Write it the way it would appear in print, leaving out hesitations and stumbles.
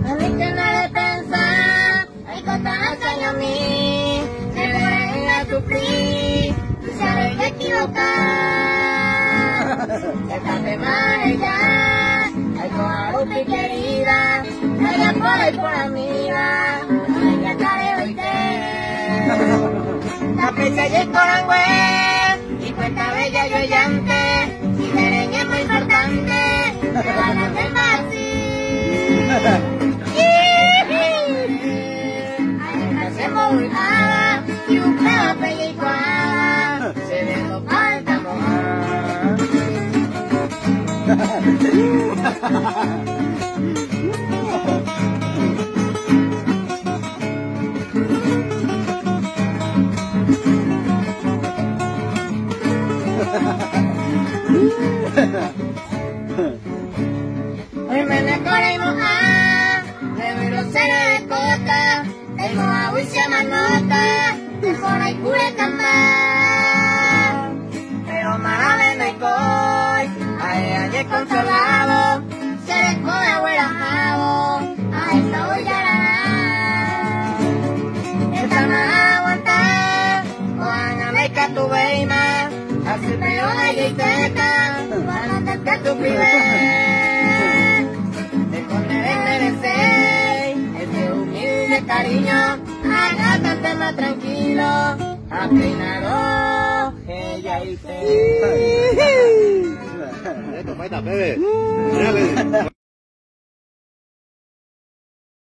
Ahorita no le pensar, hay cosas años mí, se le voy a sufrir, se haré equivocar. Estate mal ya, hay coarupi querida, ella por ahí por amiga, ella estaré hoy te. La presa y el corangüe, y cuenta bella yo llante, y dereña es muy importante, que van a hacer hacemos burjada y un pedo pellicuada, se ve no falta mojar. Hoy me decoré y mojada, me doy los ceros de costa, tengo agua y se manota, mejora y cure también. Pero más no hay coy, ayer consolado, se recoge abuela jabo, a esta voy a la. Esta más aguantar, o anameca tu beima, así peor de y teca, para no te tu primer. Cariño, hágate más tranquilo, apeinado, ella y te. Esto, bebe.